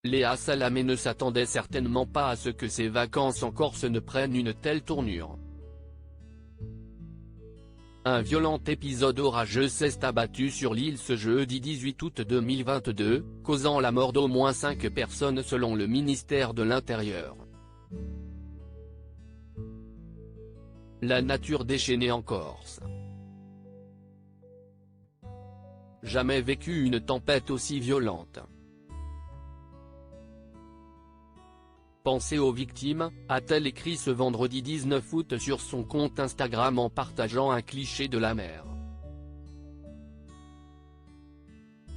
Léa Salamé ne s'attendait certainement pas à ce que ses vacances en Corse ne prennent une telle tournure. Un violent épisode orageux s'est abattu sur l'île ce jeudi 18 août 2022, causant la mort d'au moins 5 personnes selon le ministère de l'Intérieur. La nature déchaînée en Corse. Jamais vécu une tempête aussi violente. Pensez aux victimes, a-t-elle écrit ce vendredi 19 août sur son compte Instagram en partageant un cliché de la mer.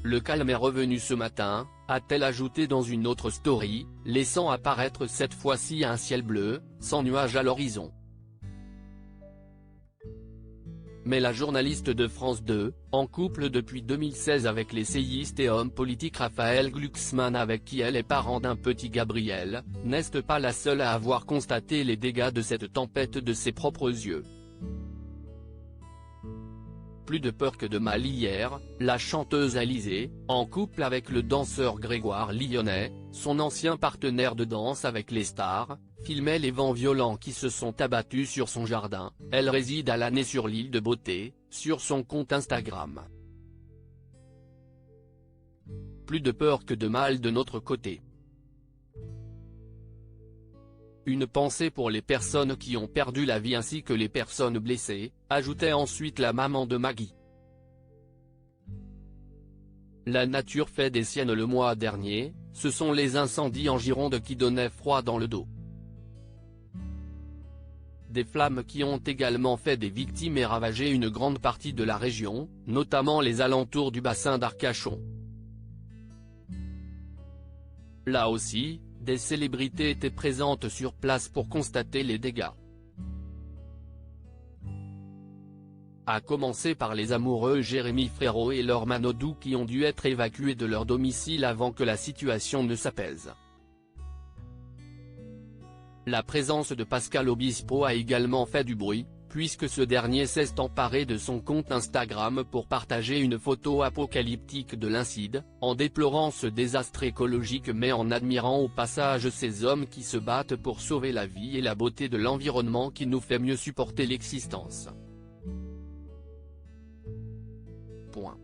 Le calme est revenu ce matin, a-t-elle ajouté dans une autre story, laissant apparaître cette fois-ci un ciel bleu, sans nuages à l'horizon. Mais la journaliste de France 2, en couple depuis 2016 avec l'essayiste et homme politique Raphaël Glucksmann avec qui elle est parent d'un petit Gabriel, n'est pas la seule à avoir constaté les dégâts de cette tempête de ses propres yeux. Plus de peur que de mal hier, la chanteuse Alizée, en couple avec le danseur Grégoire Lyonnais, son ancien partenaire de danse avec les stars, filmait les vents violents qui se sont abattus sur son jardin. Elle réside à l'année sur l'île de Beauté, sur son compte Instagram. Plus de peur que de mal de notre côté. Une pensée pour les personnes qui ont perdu la vie ainsi que les personnes blessées, ajoutait ensuite la maman de Maggie. La nature fait des siennes le mois dernier, ce sont les incendies en Gironde qui donnaient froid dans le dos. Des flammes qui ont également fait des victimes et ravagé une grande partie de la région, notamment les alentours du bassin d'Arcachon. Là aussi, des célébrités étaient présentes sur place pour constater les dégâts. À commencer par les amoureux Jérémy Frérot et Laure Manodou qui ont dû être évacués de leur domicile avant que la situation ne s'apaise. La présence de Pascal Obispo a également fait du bruit, puisque ce dernier s'est emparé de son compte Instagram pour partager une photo apocalyptique de l'incendie, en déplorant ce désastre écologique mais en admirant au passage ces hommes qui se battent pour sauver la vie et la beauté de l'environnement qui nous fait mieux supporter l'existence. Point.